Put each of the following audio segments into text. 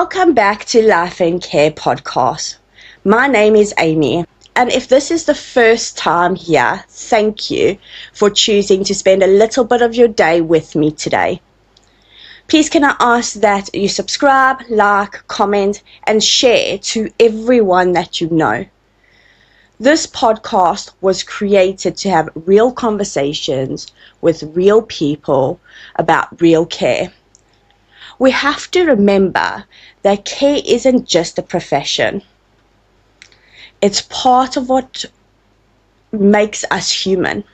Welcome back to Life and Care podcast. My name is Amy, and if this is the first time here, thank you for choosing to spend a little bit of your day with me today. Please can I ask that you subscribe, like, comment, and share to everyone that you know. This podcast was created to have real conversations with real people about real care. We have to remember that care isn't just a profession. It's part of what makes us human.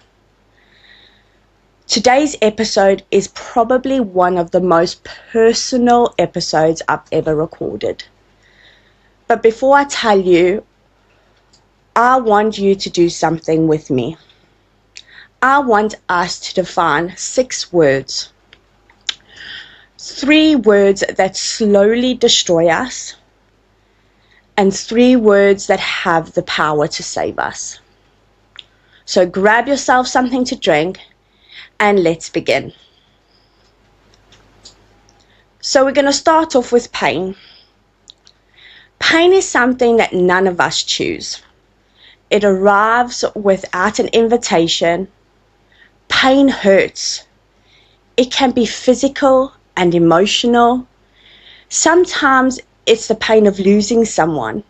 Today's episode is probably one of the most personal episodes I've ever recorded. But before I tell you, I want you to do something with me. I want us to define 6 words. 3 words that slowly destroy us, and 3 words that have the power to save us. So grab yourself something to drink and let's begin. So we're going to start off with pain. Pain is something that none of us choose. It arrives without an invitation. Pain hurts. It can be physical and emotional. Sometimes it's the pain of losing someone,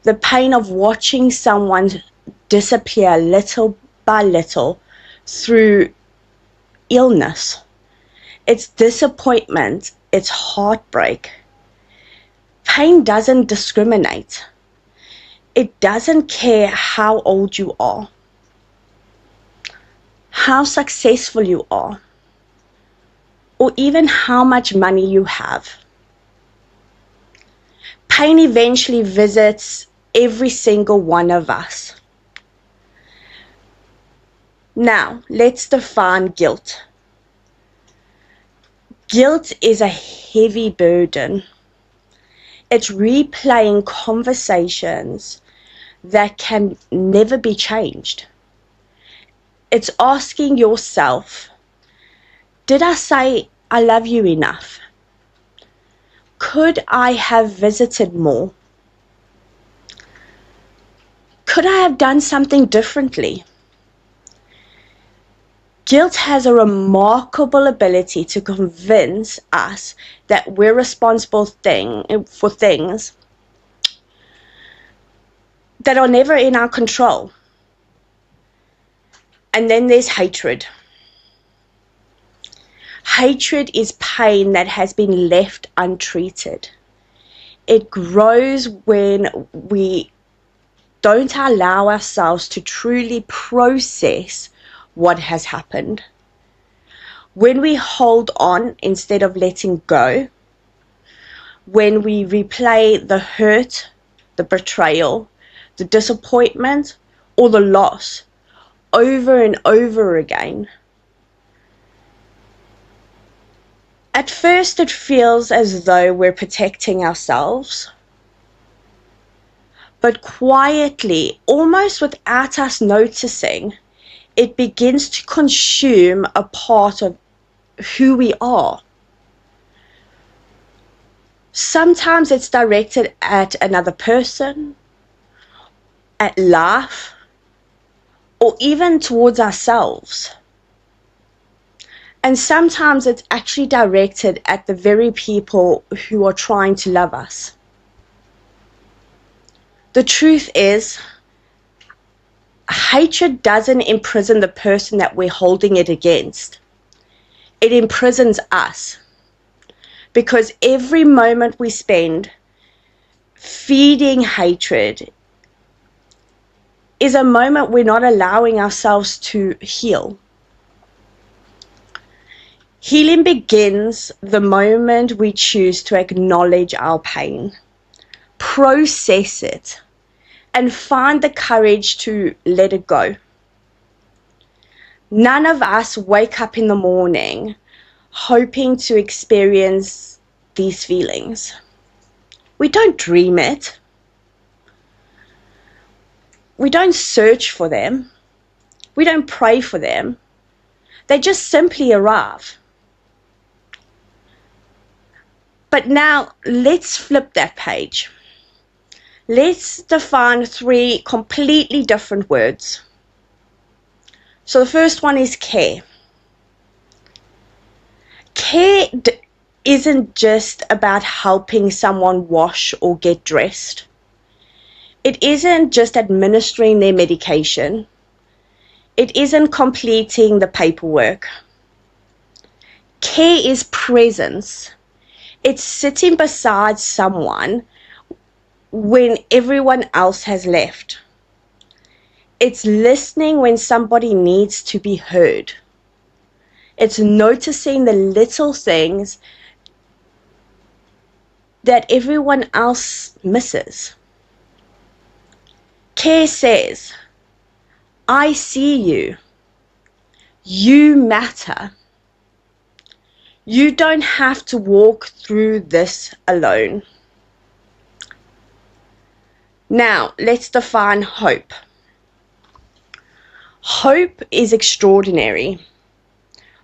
the pain of watching someone disappear little by little through illness. It's disappointment, it's heartbreak. Pain doesn't discriminate. It doesn't care how old you are, how successful you are, or even how much money you have. Pain eventually visits every single one of us. Now, let's define guilt. Guilt is a heavy burden. It's replaying conversations that can never be changed. It's asking yourself, did I say I love you enough? Could I have visited more? Could I have done something differently? Guilt has a remarkable ability to convince us that we're responsible for things that are never in our control. And then there's hatred. Hatred is pain that has been left untreated. It grows when we don't allow ourselves to truly process what has happened. When we hold on instead of letting go, when we replay the hurt, the betrayal, the disappointment, or the loss over and over again. At first, it feels as though we're protecting ourselves, but quietly, almost without us noticing, it begins to consume a part of who we are. Sometimes it's directed at another person, at life, or even towards ourselves. And sometimes it's actually directed at the very people who are trying to love us. The truth is, hatred doesn't imprison the person that we're holding it against. It imprisons us. Because every moment we spend feeding hatred is a moment we're not allowing ourselves to heal. Healing begins the moment we choose to acknowledge our pain, process it, and find the courage to let it go. None of us wake up in the morning hoping to experience these feelings. We don't dream it. We don't search for them. We don't pray for them. They just simply arrive. But now let's flip that page. Let's define three completely different words. So the first one is care. Care isn't just about helping someone wash or get dressed. It isn't just administering their medication. It isn't completing the paperwork. Care is presence. It's sitting beside someone when everyone else has left. It's listening when somebody needs to be heard. It's noticing the little things that everyone else misses. Care says, I see you. You matter. You don't have to walk through this alone. Now, let's define hope. Hope is extraordinary.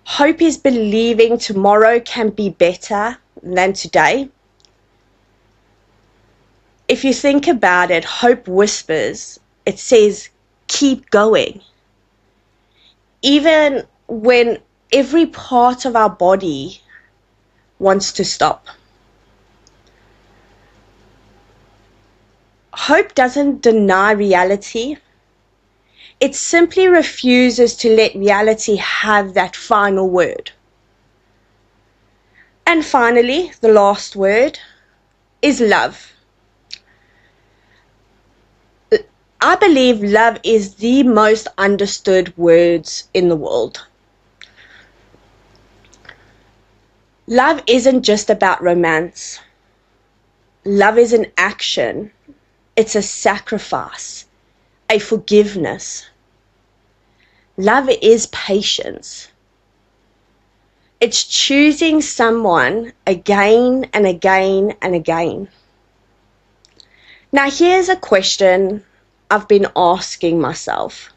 Hope is believing tomorrow can be better than today. If you think about it, hope whispers. It says, keep going. Even when every part of our body wants to stop. Hope doesn't deny reality. It simply refuses to let reality have that final word. And finally, the last word is love. I believe love is the most understood words in the world. Love isn't just about romance. Love is an action. It's a sacrifice, a forgiveness. Love is patience. It's choosing someone again and again and again. Now here's a question I've been asking myself.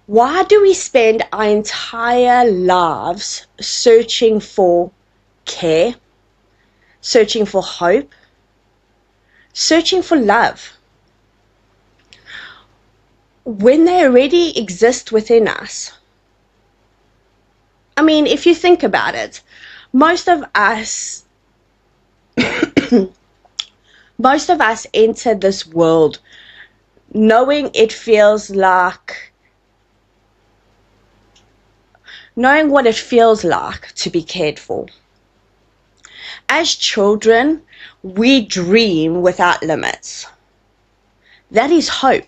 Why do we spend our entire lives searching for care, searching for hope, searching for love, when they already exist within us? I mean, if you think about it, most of us enter this world knowing what it feels like to be cared for. As children, we dream without limits. That is hope.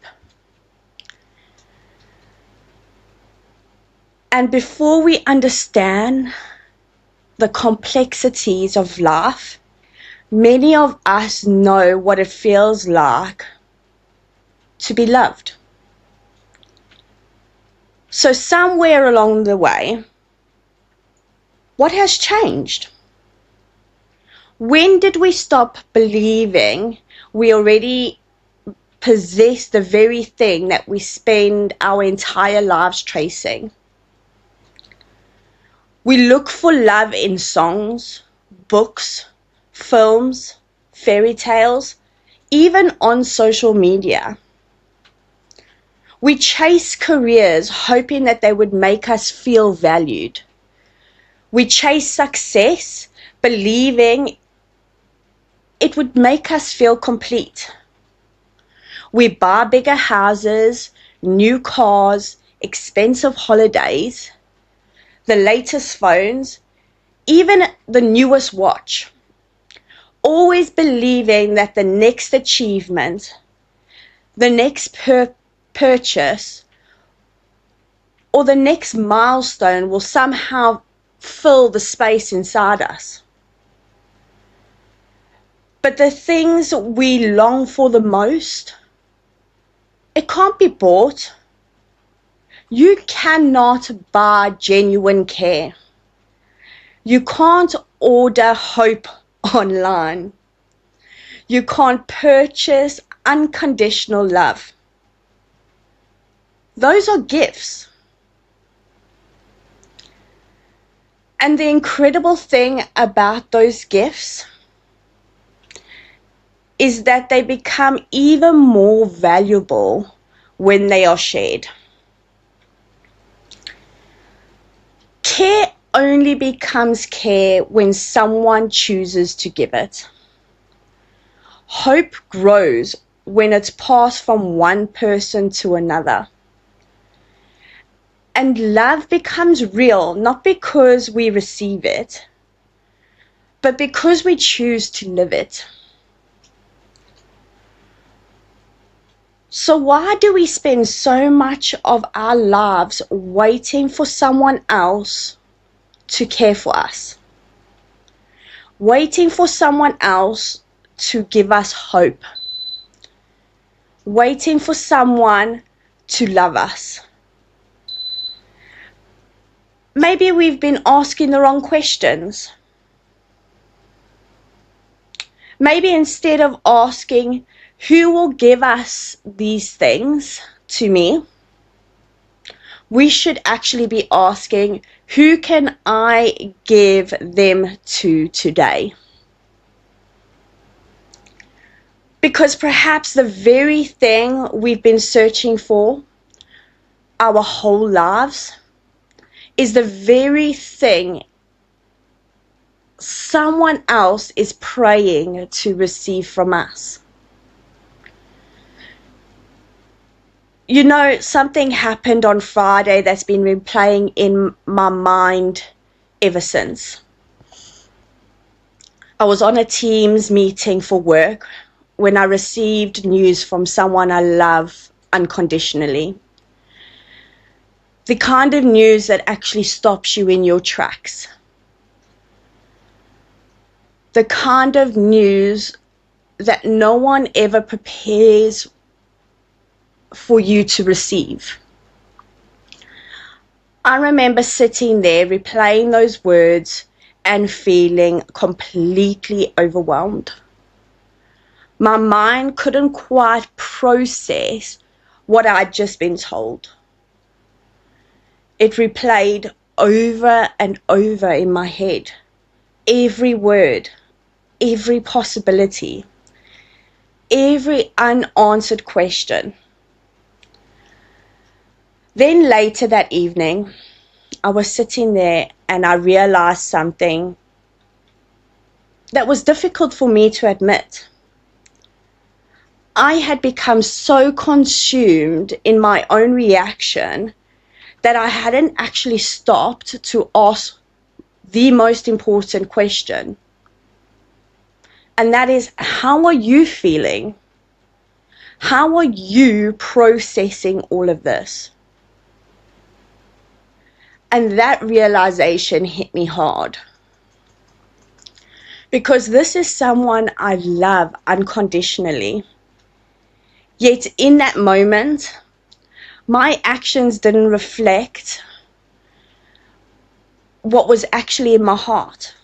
And before we understand the complexities of life, many of us know what it feels like to be loved. So somewhere along the way, what has changed? When did we stop believing we already possess the very thing that we spend our entire lives chasing? We look for love in songs, books, films, fairy tales, even on social media. We chase careers hoping that they would make us feel valued. We chase success believing it would make us feel complete. We buy bigger houses, new cars, expensive holidays, the latest phones, even the newest watch, always believing that the next achievement, the next purchase, or the next milestone will somehow fill the space inside us. But the things we long for the most, it can't be bought. You cannot buy genuine care. You can't order hope online. You can't purchase unconditional love. Those are gifts. And the incredible thing about those gifts is that they become even more valuable when they are shared. Care only becomes care when someone chooses to give it. Hope grows when it's passed from one person to another. And love becomes real, not because we receive it, but because we choose to live it. So why do we spend so much of our lives waiting for someone else to care for us? Waiting for someone else to give us hope. Waiting for someone to love us. Maybe we've been asking the wrong questions. Maybe instead of asking, who will give us these things to me, we should actually be asking, who can I give them to today? Because perhaps the very thing we've been searching for our whole lives is the very thing someone else is praying to receive from us. You know, something happened on Friday that's been replaying in my mind ever since. I was on a Teams meeting for work when I received news from someone I love unconditionally. The kind of news that actually stops you in your tracks. The kind of news that no one ever prepares for you to receive. I remember sitting there replaying those words and feeling completely overwhelmed. My mind couldn't quite process what I'd just been told. It replayed over and over in my head. Every word, every possibility, every unanswered question. Then later that evening, I was sitting there and I realized something that was difficult for me to admit. I had become so consumed in my own reaction that I hadn't actually stopped to ask the most important question. And that is, how are you feeling? How are you processing all of this? And that realization hit me hard. Because this is someone I love unconditionally. Yet in that moment, my actions didn't reflect what was actually in my heart.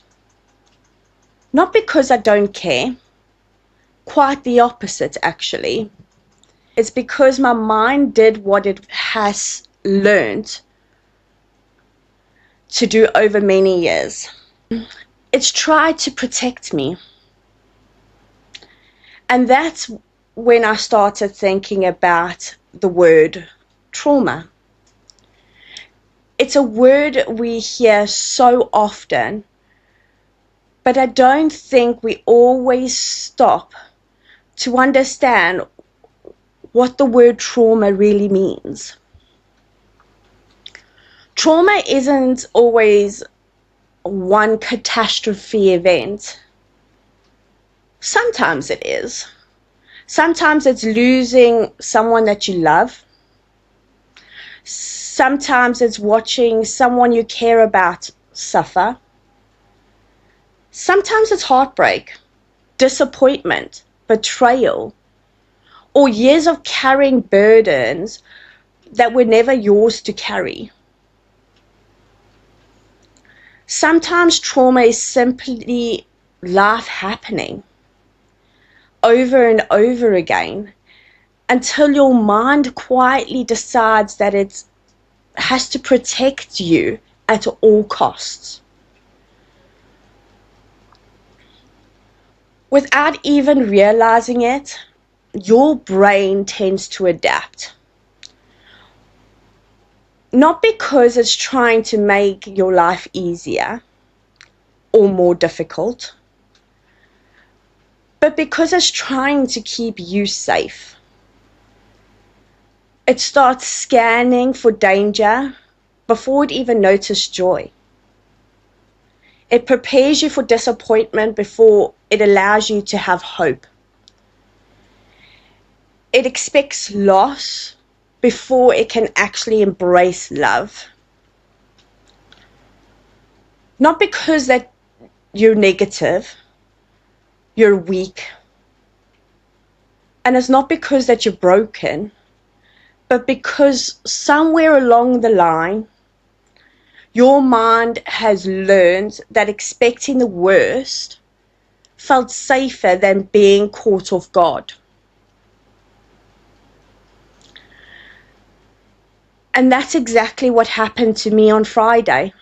Not because I don't care, quite the opposite actually. It's because my mind did what it has learned to do over many years. It's tried to protect me. And that's when I started thinking about the word trauma. It's a word we hear so often, but I don't think we always stop to understand what the word trauma really means. Trauma isn't always one catastrophe event. Sometimes it is. Sometimes it's losing someone that you love. Sometimes it's watching someone you care about suffer. Sometimes it's heartbreak, disappointment, betrayal, or years of carrying burdens that were never yours to carry. Sometimes trauma is simply life happening over and over again until your mind quietly decides that it has to protect you at all costs. Without even realizing it, your brain tends to adapt. Not because it's trying to make your life easier or more difficult, but because it's trying to keep you safe. It starts scanning for danger before it even notices joy. It prepares you for disappointment before it allows you to have hope. It expects loss before it can actually embrace love. Not because that you're negative, you're weak, and it's not because that you're broken, but because somewhere along the line, your mind has learned that expecting the worst felt safer than being caught off guard. And that's exactly what happened to me on Friday.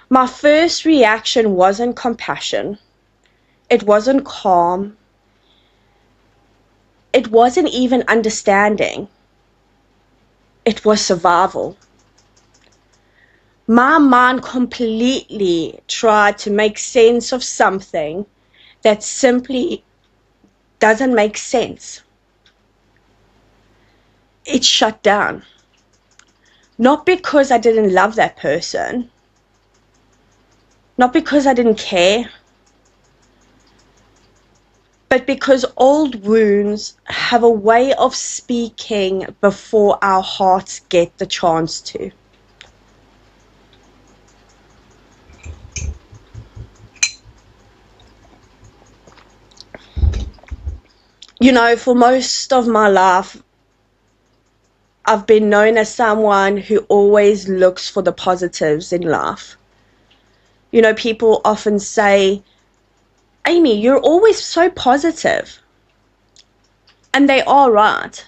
My first reaction wasn't compassion. It wasn't calm. It wasn't even understanding. It was survival. My mind completely tried to make sense of something that simply doesn't make sense. It shut down. Not because I didn't love that person, not because I didn't care, but because old wounds have a way of speaking before our hearts get the chance to. You know, for most of my life, I've been known as someone who always looks for the positives in life. You know, people often say, Amy, you're always so positive. And they are right.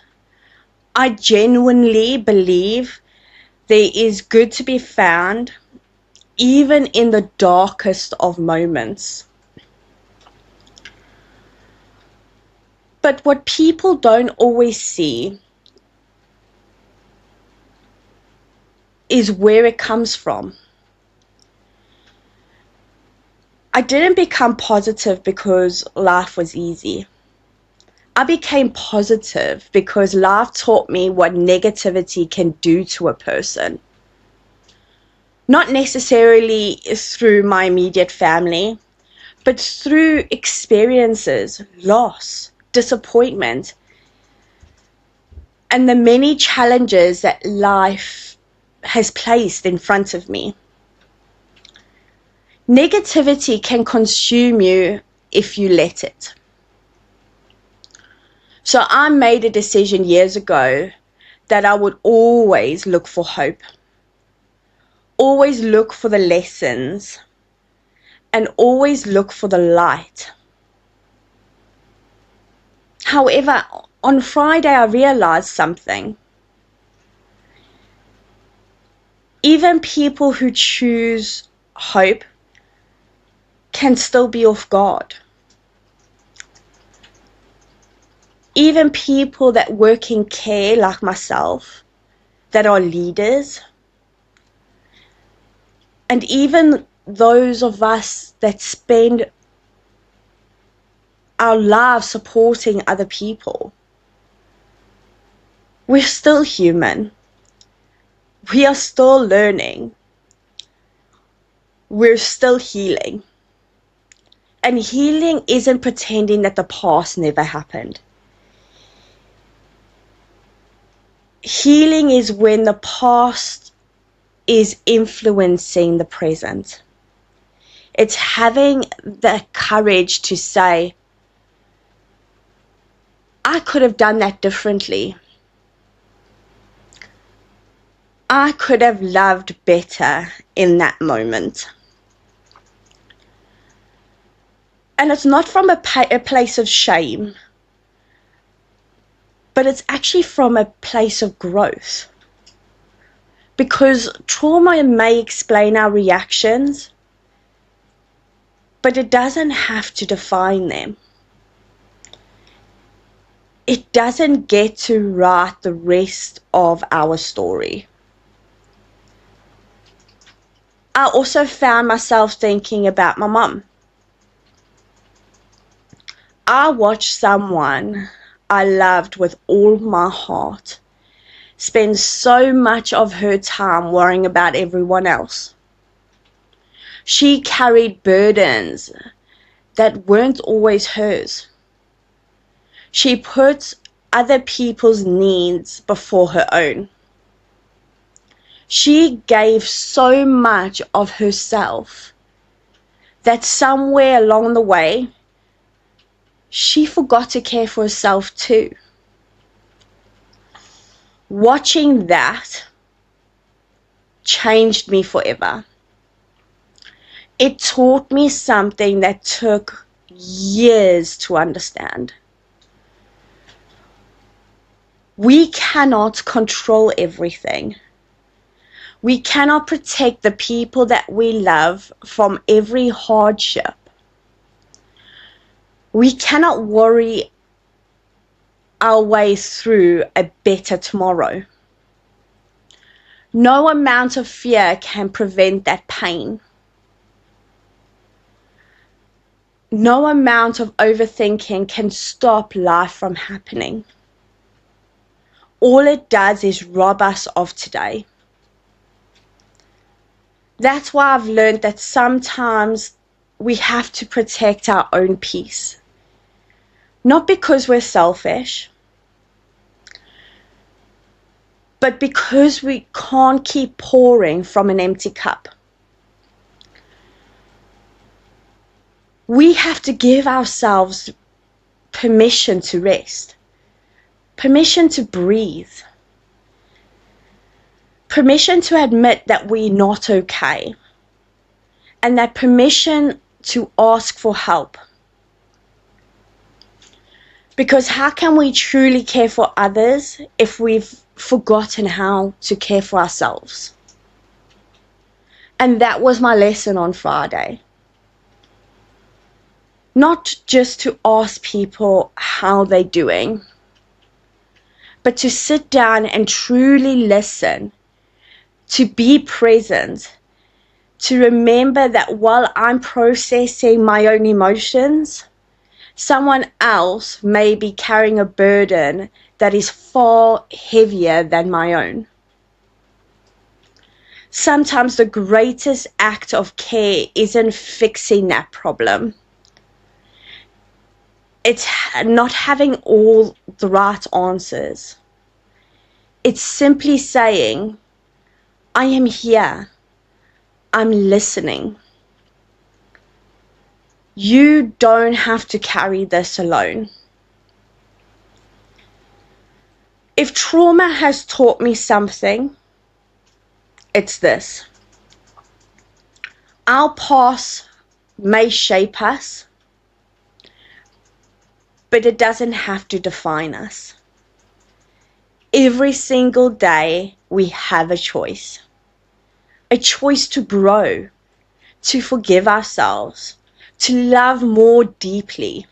I genuinely believe there is good to be found even in the darkest of moments. But what people don't always see is where it comes from. I didn't become positive because life was easy. I became positive because life taught me what negativity can do to a person. Not necessarily through my immediate family, but through experiences, loss, disappointment, and the many challenges that life has placed in front of me. Negativity can consume you if you let it. So I made a decision years ago that I would always look for hope, always look for the lessons, and always look for the light. However, on Friday I realized something. Even people who choose hope can still be off guard. Even people that work in care, like myself, that are leaders, and even those of us that spend our lives supporting other people, we're still human. We are still learning. We're still healing. And healing isn't pretending that the past never happened. Healing is when the past is influencing the present. It's having the courage to say, I could have done that differently. I could have loved better in that moment. And it's not from a place of shame, but it's actually from a place of growth. Because trauma may explain our reactions, but it doesn't have to define them. It doesn't get to write the rest of our story. I also found myself thinking about my mum. I watched someone I loved with all my heart spend so much of her time worrying about everyone else. She carried burdens that weren't always hers. She put other people's needs before her own. She gave so much of herself that somewhere along the way, she forgot to care for herself too. Watching that changed me forever. It taught me something that took years to understand. We cannot control everything. We cannot protect the people that we love from every hardship. We cannot worry our way through a better tomorrow. No amount of fear can prevent that pain. No amount of overthinking can stop life from happening. All it does is rob us of today. That's why I've learned that sometimes we have to protect our own peace. Not because we're selfish, but because we can't keep pouring from an empty cup. We have to give ourselves permission to rest, permission to breathe, permission to admit that we're not okay, and that permission to ask for help. Because how can we truly care for others if we've forgotten how to care for ourselves? And that was my lesson on Friday. Not just to ask people how they're doing, but to sit down and truly listen, to be present, to remember that while I'm processing my own emotions, someone else may be carrying a burden that is far heavier than my own. Sometimes the greatest act of care isn't fixing that problem. It's not having all the right answers. It's simply saying, I am here. I'm listening. You don't have to carry this alone. If trauma has taught me something, it's this. Our past may shape us, but it doesn't have to define us. Every single day we have a choice to grow, to forgive ourselves, to love more deeply,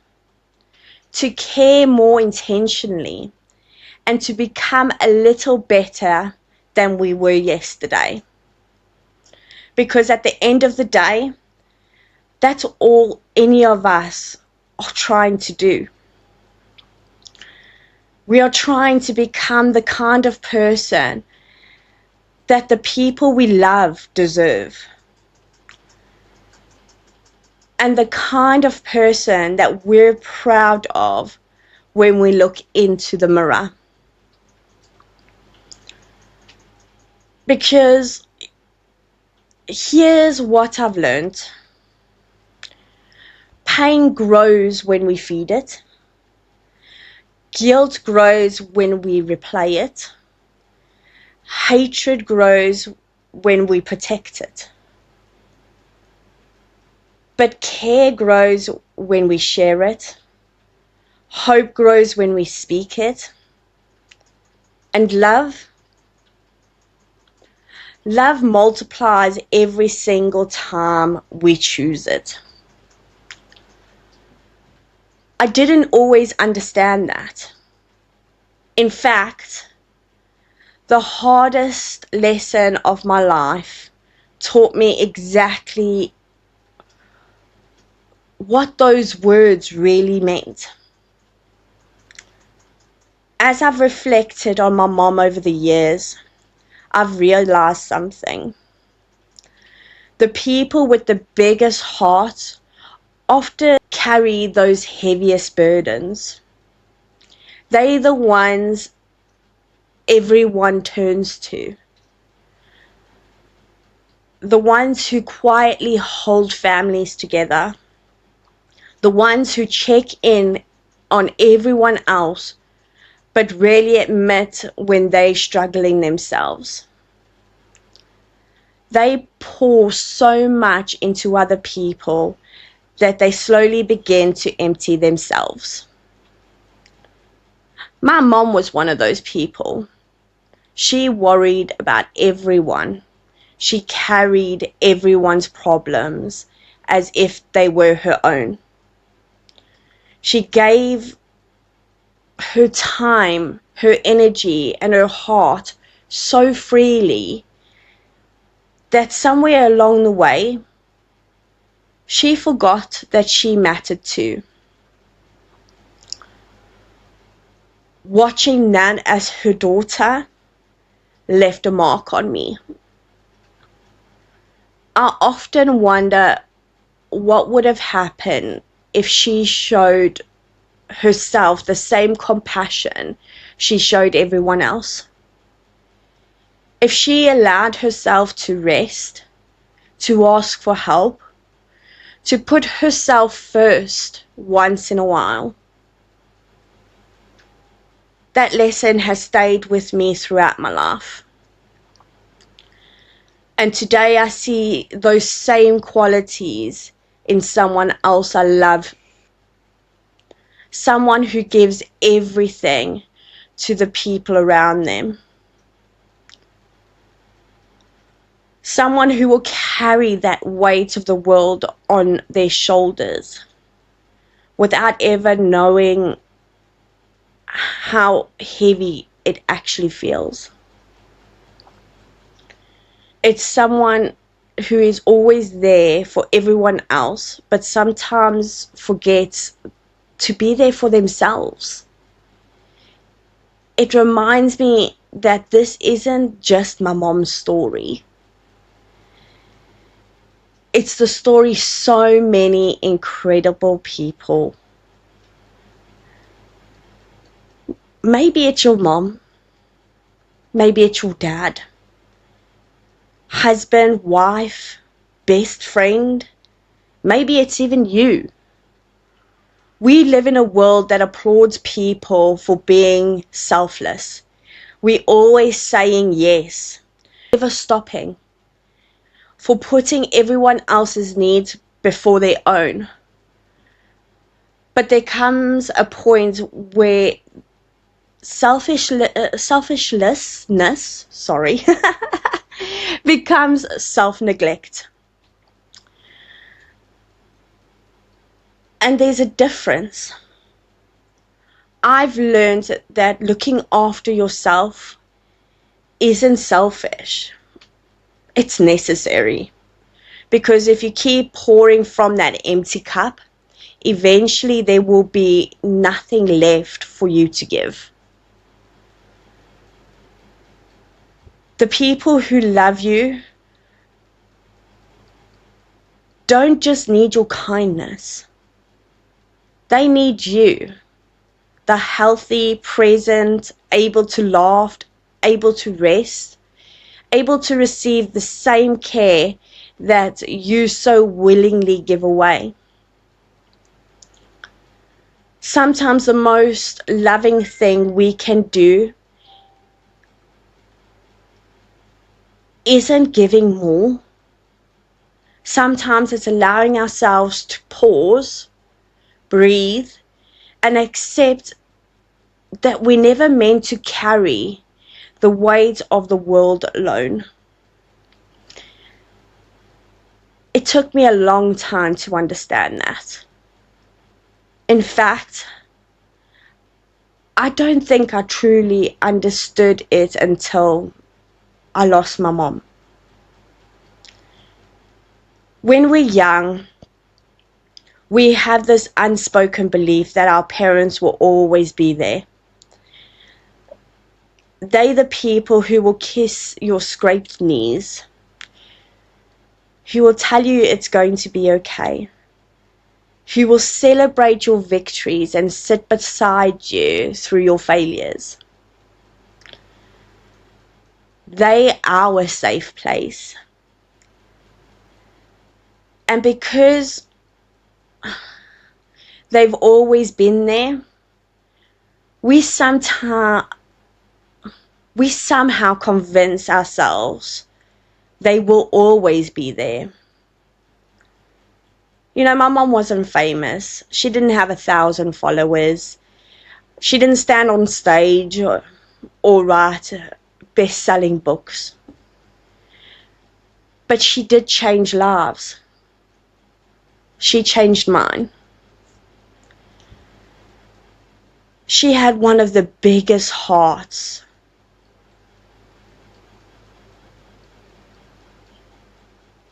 to care more intentionally, and to become a little better than we were yesterday. Because at the end of the day, that's all any of us are trying to do. We are trying to become the kind of person that the people we love deserve. And the kind of person that we're proud of when we look into the mirror. Because here's what I've learned. Pain grows when we feed it. Guilt grows when we replay it. Hatred grows when we protect it. But care grows when we share it. Hope grows when we speak it. And love multiplies every single time we choose it. I didn't always understand that. In fact, the hardest lesson of my life taught me exactly what those words really meant. As I've reflected on my mom over the years, I've realized something. The people with the biggest hearts often carry those heaviest burdens. They're the ones everyone turns to. The ones who quietly hold families together. The ones who check in on everyone else but rarely admit when they're struggling themselves. They pour so much into other people that they slowly begin to empty themselves. My mom was one of those people. She worried about everyone. She carried everyone's problems as if they were her own. She gave her time, her energy, and her heart so freely that somewhere along the way, she forgot that she mattered too. Watching Nan as her daughter left a mark on me. I often wonder what would have happened if she showed herself the same compassion she showed everyone else. If she allowed herself to rest, to ask for help, to put herself first once in a while. That lesson has stayed with me throughout my life. And today I see those same qualities in someone else I love. Someone who gives everything to the people around them. Someone who will carry that weight of the world on their shoulders without ever knowing how heavy it actually feels. It's someone who is always there for everyone else, but sometimes forgets to be there for themselves. It reminds me that this isn't just my mom's story. It's the story so many incredible people. Maybe it's your mom. Maybe it's your dad. Husband, wife, best friend. Maybe it's even you. We live in a world that applauds people for being selfless. We're always saying yes, never stopping, for putting everyone else's needs before their own. But there comes a point where selfishness becomes self-neglect. And there's a difference. I've learned that looking after yourself isn't selfish. It's necessary. Because if you keep pouring from that empty cup, eventually there will be nothing left for you to give. The people who love you don't just need your kindness. They need you. The healthy, present, able to laugh, able to rest, able to receive the same care that you so willingly give away. Sometimes the most loving thing we can do isn't giving more. Sometimes it's allowing ourselves to pause, breathe, and accept that we're never meant to carry the weight of the world alone. It took me a long time to understand that. In fact, I don't think I truly understood it until I lost my mom. When we're young, we have this unspoken belief that our parents will always be there. They're the people who will kiss your scraped knees, who will tell you it's going to be okay, who will celebrate your victories and sit beside you through your failures. They're our safe place. And because they've always been there, we somehow convince ourselves they will always be there. You know, my mom wasn't famous. She didn't have 1,000 followers. She didn't stand on stage or write best-selling books. But she did change lives. She changed mine. She had one of the biggest hearts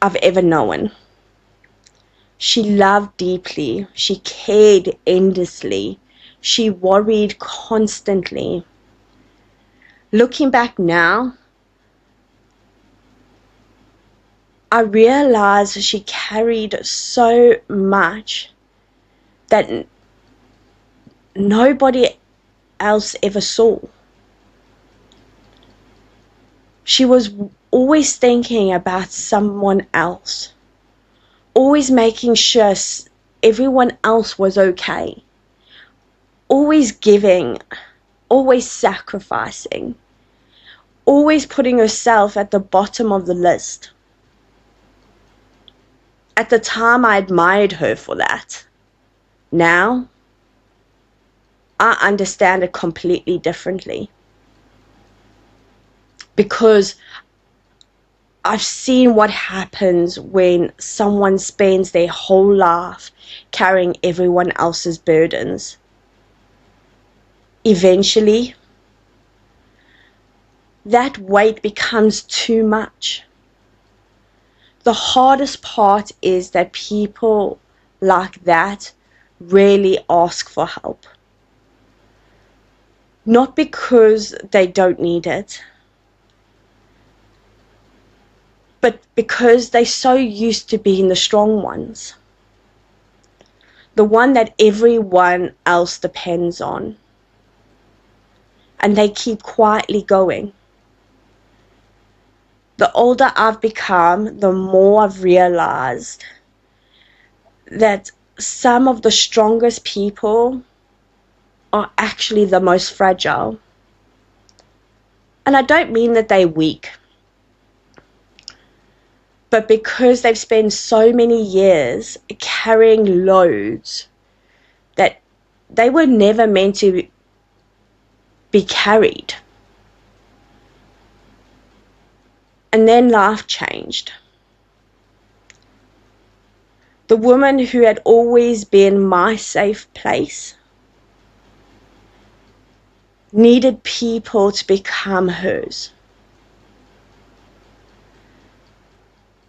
I've ever known. She loved deeply. She cared endlessly. She worried constantly. Looking back now, I realize she carried so much that nobody else ever saw. She was always thinking about someone else, always making sure everyone else was okay, always giving, always sacrificing, always putting herself at the bottom of the list. At the time, I admired her for that. Now, I understand it completely differently. Because I've seen what happens when someone spends their whole life carrying everyone else's burdens. Eventually, that weight becomes too much. The hardest part is that people like that rarely ask for help. Not because they don't need it, but because they're so used to being the strong ones. The one that everyone else depends on. And they keep quietly going. The older I've become, the more I've realized that some of the strongest people are actually the most fragile. And I don't mean that they're weak, but because they've spent so many years carrying loads that they were never meant to be carried. And then life changed. The woman who had always been my safe place needed people to become hers.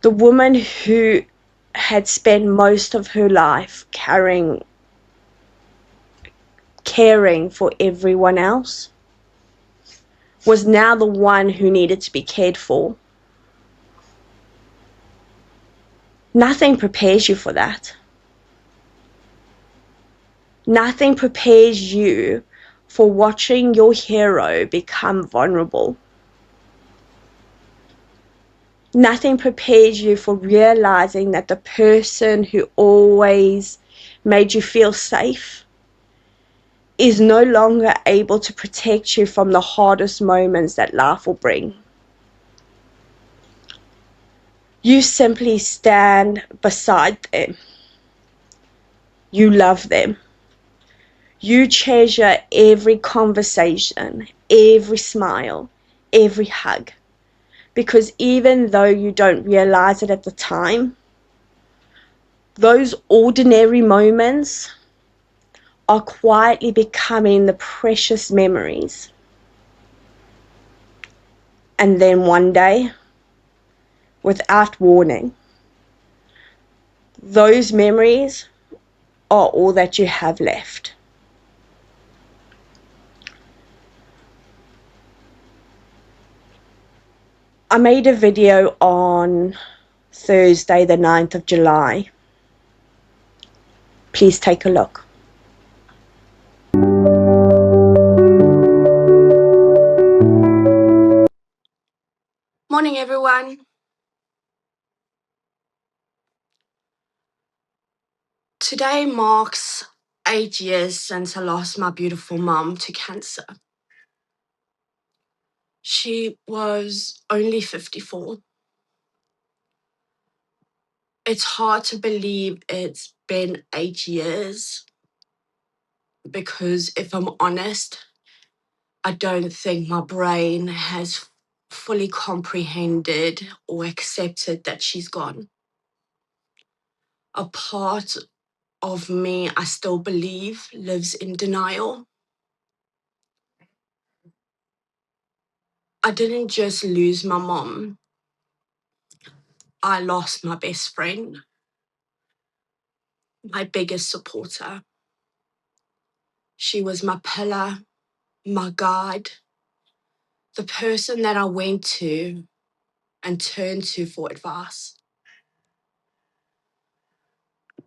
The woman who had spent most of her life caring for everyone else was now the one who needed to be cared for. Nothing prepares you for that. Nothing prepares you for watching your hero become vulnerable. Nothing prepares you for realizing that the person who always made you feel safe is no longer able to protect you from the hardest moments that life will bring. You simply stand beside them. You love them. You treasure every conversation, every smile, every hug. Because even though you don't realize it at the time, those ordinary moments are quietly becoming the precious memories. And then one day, without warning, those memories are all that you have left. I made a video on Thursday, the 9th of July. Please take a look. Morning, everyone. Today marks 8 years since I lost my beautiful mom to cancer. She was only 54. It's hard to believe it's been 8 years because, if I'm honest, I don't think my brain has fully comprehended or accepted that she's gone. A part of me, I still believe, lives in denial. I didn't just lose my mom, I lost my best friend, my biggest supporter. She was my pillar, my guide, the person that I went to and turned to for advice.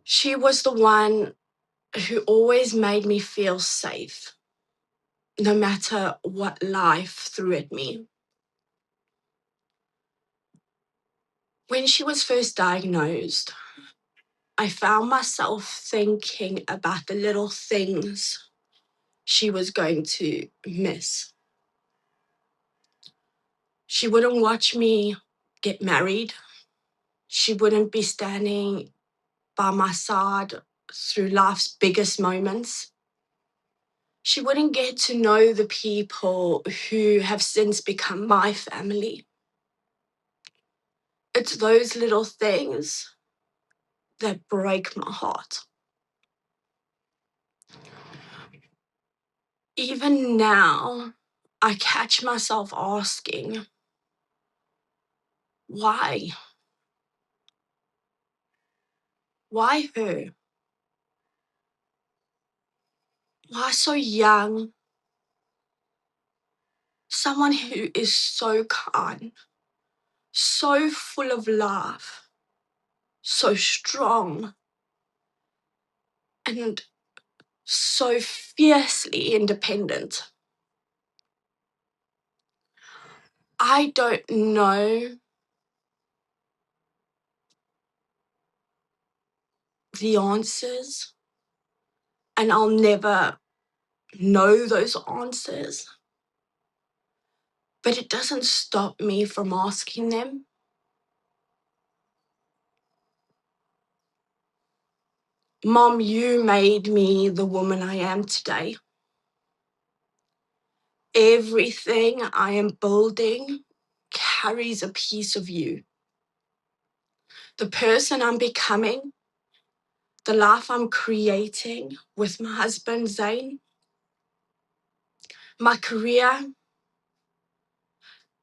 She was the one who always made me feel safe, no matter what life threw at me. When she was first diagnosed, I found myself thinking about the little things she was going to miss. She wouldn't watch me get married. She wouldn't be standing by my side through life's biggest moments. She wouldn't get to know the people who have since become my family. It's those little things that break my heart. Even now, I catch myself asking, why? Why her? Why so young? Someone who is so kind, so full of love, so strong, and so fiercely independent. I don't know the answers, and I'll never know those answers, but it doesn't stop me from asking them. Mom, you made me the woman I am today. Everything I am building carries a piece of you. The person I'm becoming, the life I'm creating with my husband, Zane, my career,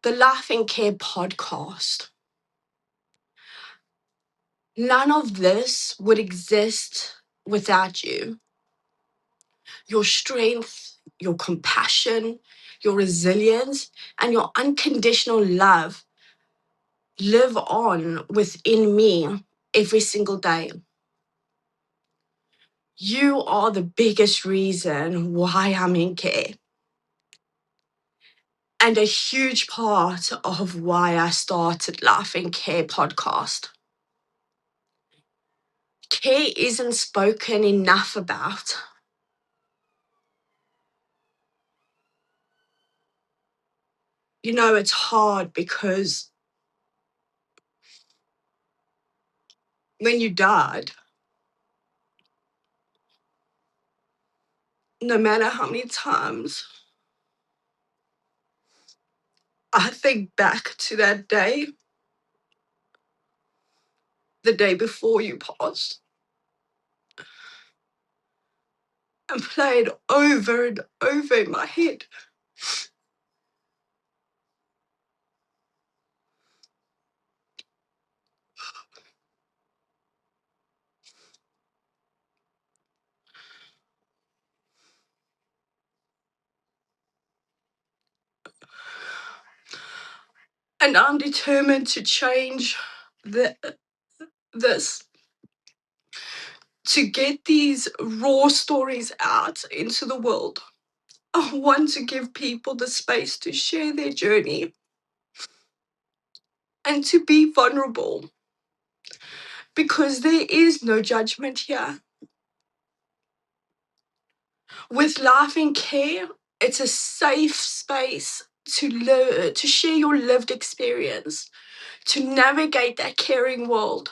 the Life and Care podcast. None of this would exist without you. Your strength, your compassion, your resilience, and your unconditional love live on within me every single day. You are the biggest reason why I'm in care, and a huge part of why I started Life and Care podcast. Care isn't spoken enough about. You know, it's hard because when you died, no matter how many times I think back to that day, the day before you passed, and play it over and over in my head. And I'm determined to change this, to get these raw stories out into the world. I want to give people the space to share their journey and to be vulnerable, because there is no judgment here. With Life in Care, it's a safe space to share your lived experience, to navigate that caring world,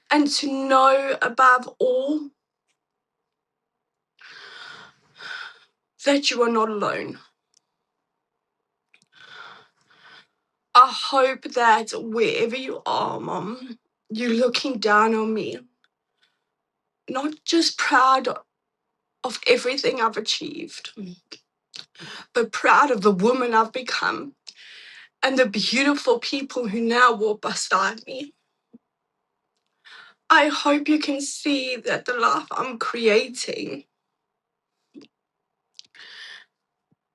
and to know above all that you are not alone. I hope that wherever you are, Mom, you're looking down on me, not just proud of everything I've achieved, but proud of the woman I've become and the beautiful people who now walk beside me. I hope you can see that the life I'm creating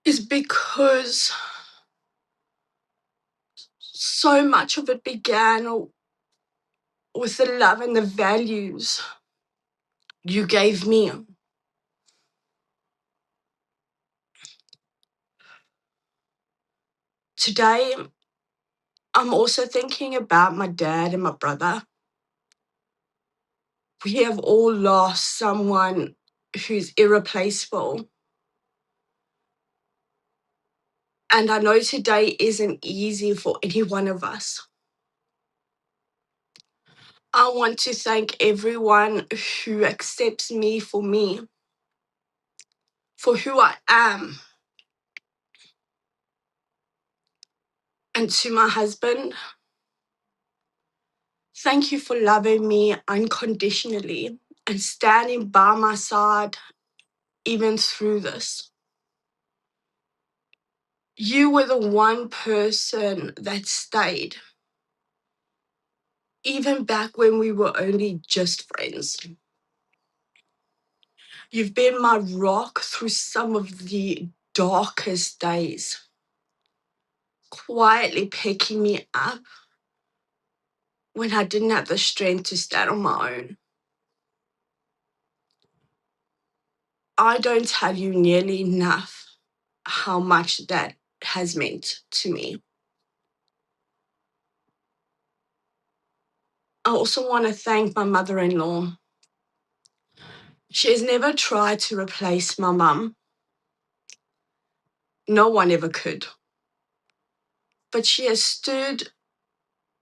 is because so much of it began with the love and the values you gave me. Today, I'm also thinking about my dad and my brother. We have all lost someone who's irreplaceable. And I know today isn't easy for any one of us. I want to thank everyone who accepts me, for who I am. And to my husband, thank you for loving me unconditionally and standing by my side even through this. You were the one person that stayed, even back when we were only just friends. You've been my rock through some of the darkest days, quietly picking me up when I didn't have the strength to stand on my own. I don't tell you nearly enough how much that has meant to me. I also want to thank my mother-in-law. She has never tried to replace my mum. No one ever could. But she has stood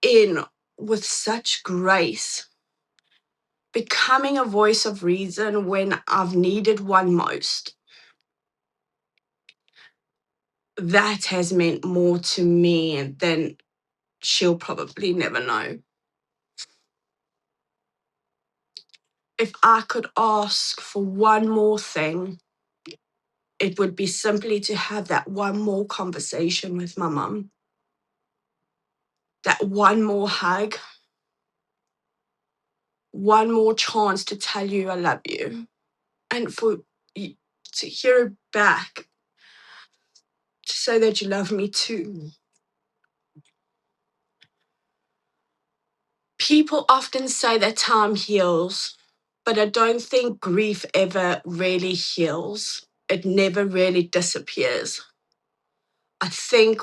in with such grace, becoming a voice of reason when I've needed one most. That has meant more to me than she'll probably never know. If I could ask for one more thing, it would be simply to have that one more conversation with my mum, that one more hug, one more chance to tell you I love you, and for you to hear it back, to say that you love me too. People often say that time heals, but I don't think grief ever really heals. It never really disappears. I think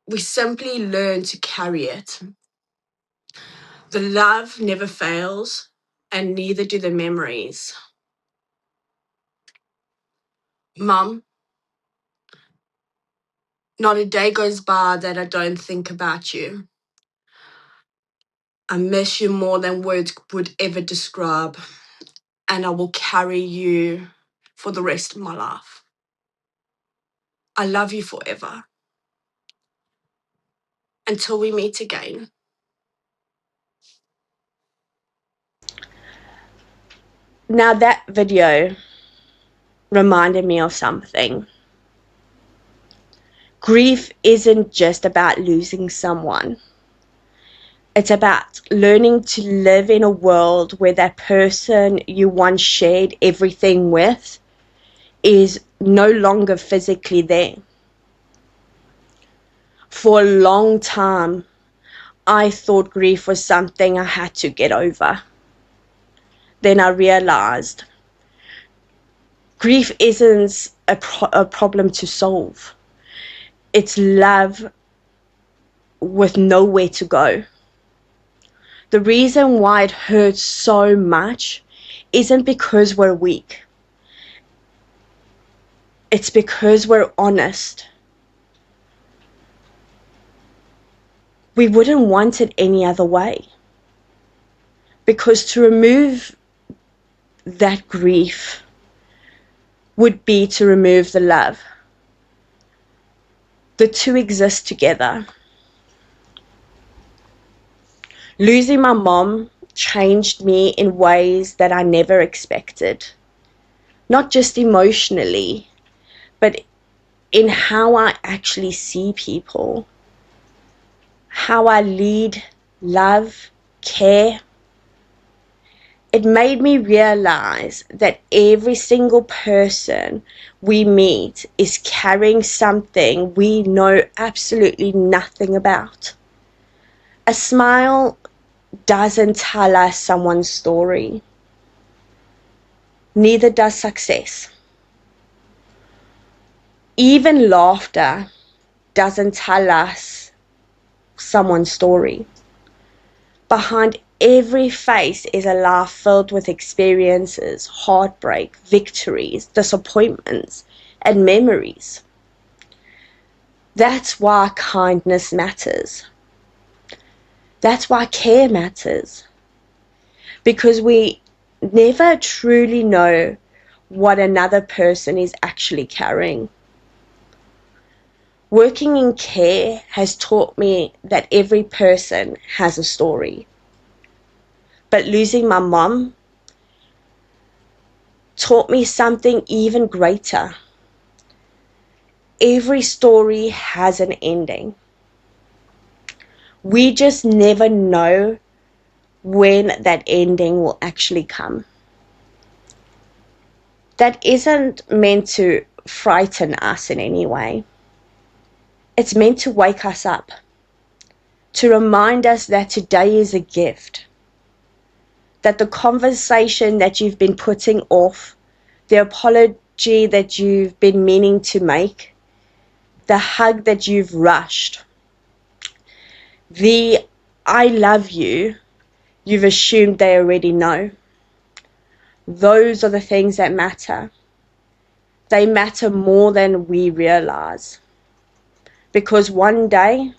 we simply learn to carry it. The love never fails, and neither do the memories. Mum, not a day goes by that I don't think about you. I miss you more than words would ever describe, and I will carry you for the rest of my life. I love you forever. Until we meet again. Now that video reminded me of something. Grief isn't just about losing someone. It's about learning to live in a world where that person you once shared everything with is no longer physically there. For a long time, I thought grief was something I had to get over. Then I realized grief isn't a problem to solve. It's love with nowhere to go. The reason why it hurts so much isn't because we're weak. It's because we're honest. We wouldn't want it any other way. Because to remove that grief would be to remove the love. The two exist together. Losing my mom changed me in ways that I never expected. Not just emotionally, but in how I actually see people. How I lead, love, care. It made me realize that every single person we meet is carrying something we know absolutely nothing about. A smile doesn't tell us someone's story. Neither does success. Even laughter doesn't tell us someone's story. Behind every face is a life filled with experiences, heartbreak, victories, disappointments, and memories. That's why kindness matters. That's why care matters. Because we never truly know what another person is actually carrying. Working in care has taught me that every person has a story. But losing my mom taught me something even greater. Every story has an ending. We just never know when that ending will actually come. That isn't meant to frighten us in any way. It's meant to wake us up, to remind us that today is a gift, that the conversation that you've been putting off, the apology that you've been meaning to make, the hug that you've rushed, the I love you, you've assumed they already know. Those are the things that matter. They matter more than we realize. Because one day,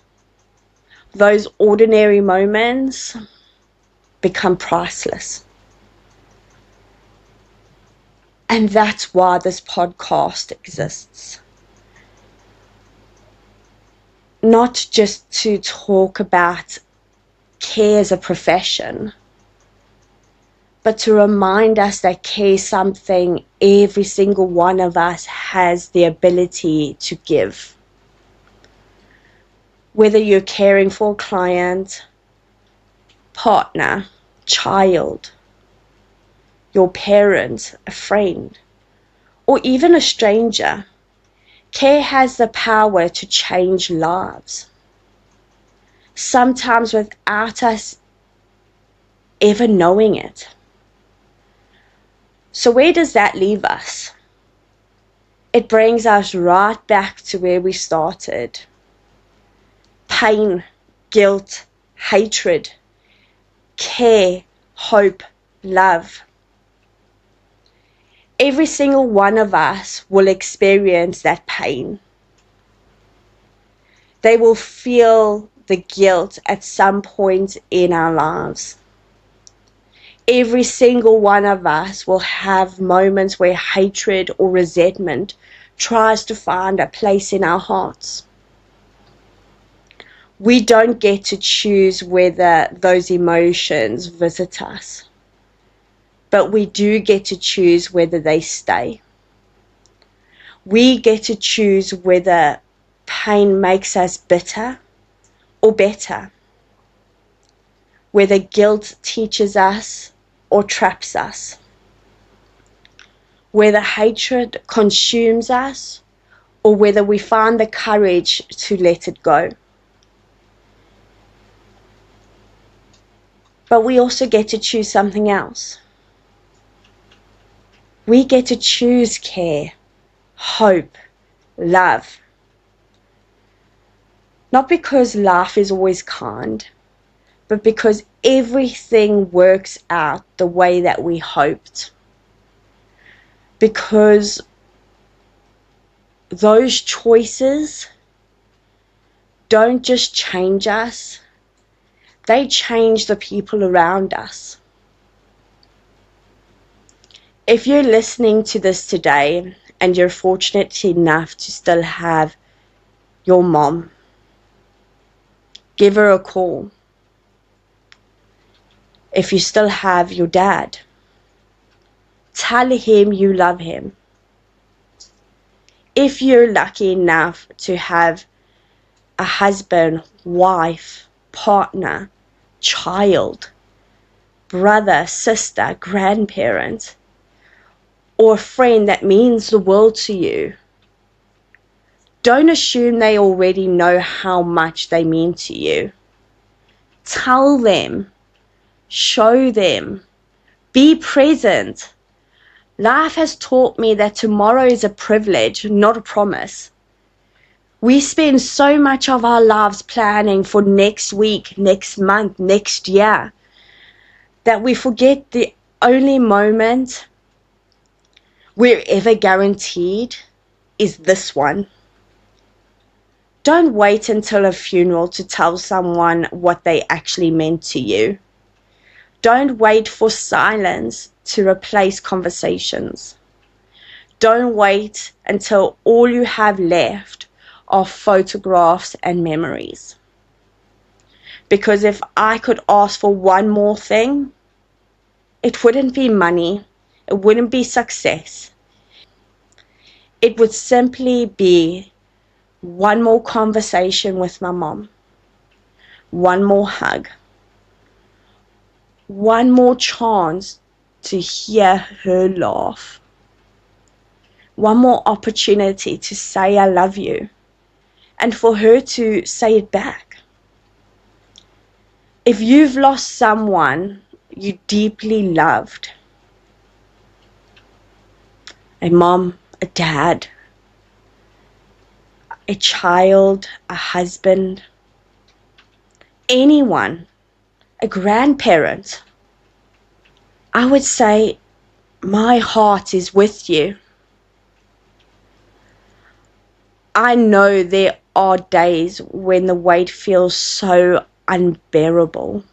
those ordinary moments become priceless. And that's why this podcast exists. Not just to talk about care as a profession, but to remind us that care is something every single one of us has the ability to give. Whether you're caring for a client, partner, child, your parent, a friend, or even a stranger, care has the power to change lives. Sometimes without us ever knowing it. So where does that leave us? It brings us right back to where we started. Pain, guilt, hatred, care, hope, love. Every single one of us will experience that pain. They will feel the guilt at some point in our lives. Every single one of us will have moments where hatred or resentment tries to find a place in our hearts. We don't get to choose whether those emotions visit us, but we do get to choose whether they stay. We get to choose whether pain makes us bitter or better, whether guilt teaches us or traps us, whether hatred consumes us or whether we find the courage to let it go. But we also get to choose something else. We get to choose care, hope, love. Not because life is always kind, but because everything works out the way that we hoped. Because those choices don't just change us, they change the people around us. If you're listening to this today and you're fortunate enough to still have your mom, give her a call. If you still have your dad, tell him you love him. If you're lucky enough to have a husband, wife, partner, child, brother, sister, grandparent, or a friend that means the world to you, don't assume they already know how much they mean to you. Tell them, show them, be present. Life has taught me that tomorrow is a privilege, not a promise. We spend so much of our lives planning for next week, next month, next year, that we forget the only moment we're ever guaranteed is this one. Don't wait until a funeral to tell someone what they actually meant to you. Don't wait for silence to replace conversations. Don't wait until all you have left are photographs and memories. Because if I could ask for one more thing, it wouldn't be money, it wouldn't be success. It would simply be one more conversation with my mom, one more hug, one more chance to hear her laugh, one more opportunity to say I love you, and for her to say it back. If you've lost someone you deeply loved, a mom, a dad, a child, a husband, anyone, a grandparent, I would say my heart is with you. I know there are days when the weight feels so unbearable.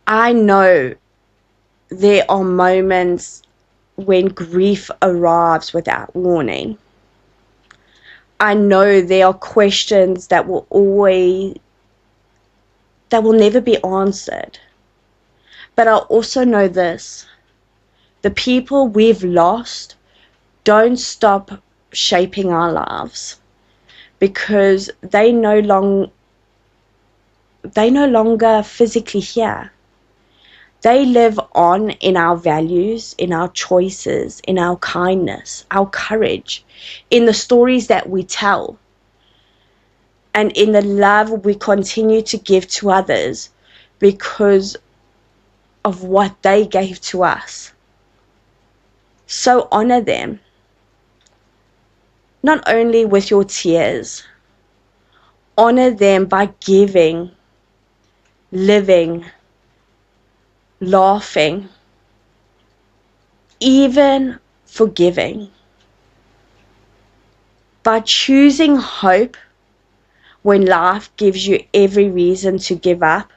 I know there are moments when grief arrives without warning. I know there are questions that will never be answered. But I also know this: the people we've lost don't stop shaping our lives because they no longer physically here. They live on in our values, in our choices, in our kindness, our courage, in the stories that we tell, and in the love we continue to give to others because of what they gave to us. So honor them, not only with your tears, honor them by giving, living, laughing, even forgiving. By choosing hope when life gives you every reason to give up,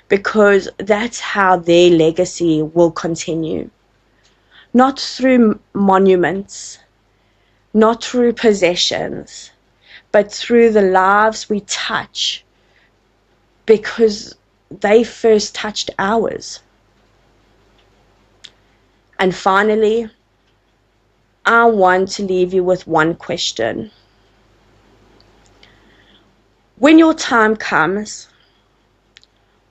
because that's how their legacy will continue. Not through monuments, not through possessions, but through the lives we touch, because they first touched ours. And finally, I want to leave you with one question. When your time comes,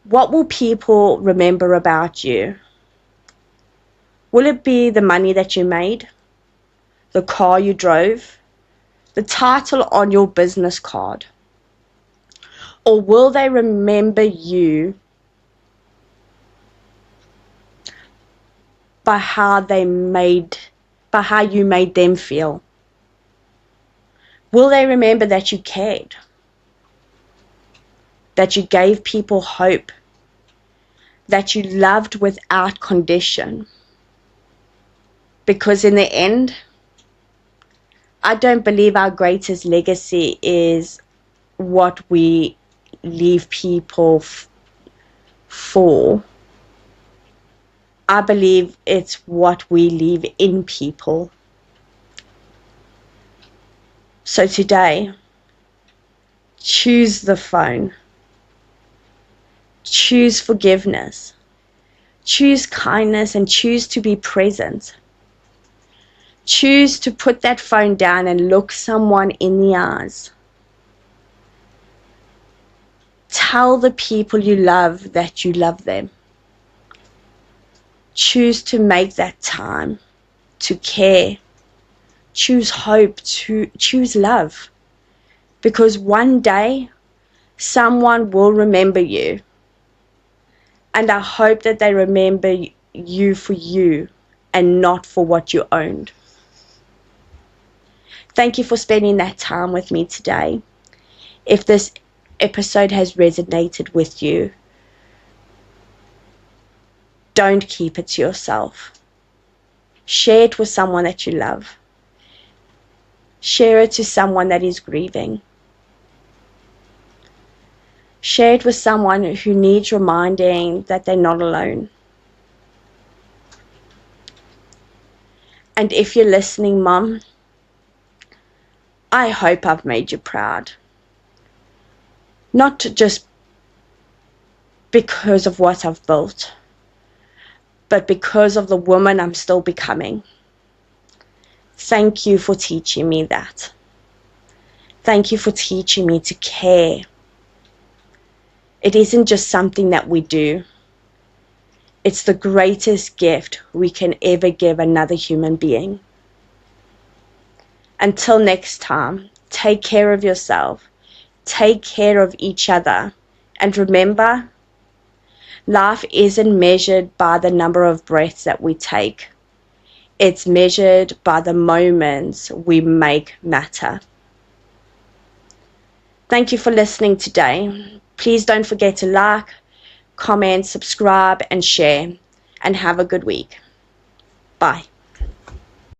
what will people remember about you? Will it be the money that you made, the car you drove, the title on your business card? Or will they remember you by how you made them feel? Will they remember that you cared, that you gave people hope, that you loved without condition? Because in the end, I don't believe our greatest legacy is what we leave people for. I believe it's what we leave in people. So today, choose the phone. Choose forgiveness. Choose kindness and choose to be present. Choose to put that phone down and look someone in the eyes. Tell the people you love that you love them. Choose to make that time to care. Choose hope, choose love. Because one day, someone will remember you. And I hope that they remember you for you and not for what you owned. Thank you for spending that time with me today. If this episode has resonated with you, don't keep it to yourself. Share it with someone that you love. Share it to someone that is grieving. Share it with someone who needs reminding that they're not alone. And if you're listening, Mum, I hope I've made you proud. Not just because of what I've built, but because of the woman I'm still becoming. Thank you for teaching me that. Thank you for teaching me to care. It isn't just something that we do. It's the greatest gift we can ever give another human being. Until next time, take care of yourself. Take care of each other. And remember, life isn't measured by the number of breaths that we take. It's measured by the moments we make matter. Thank you for listening today. Please don't forget to like, comment, subscribe, and share. And have a good week. Bye.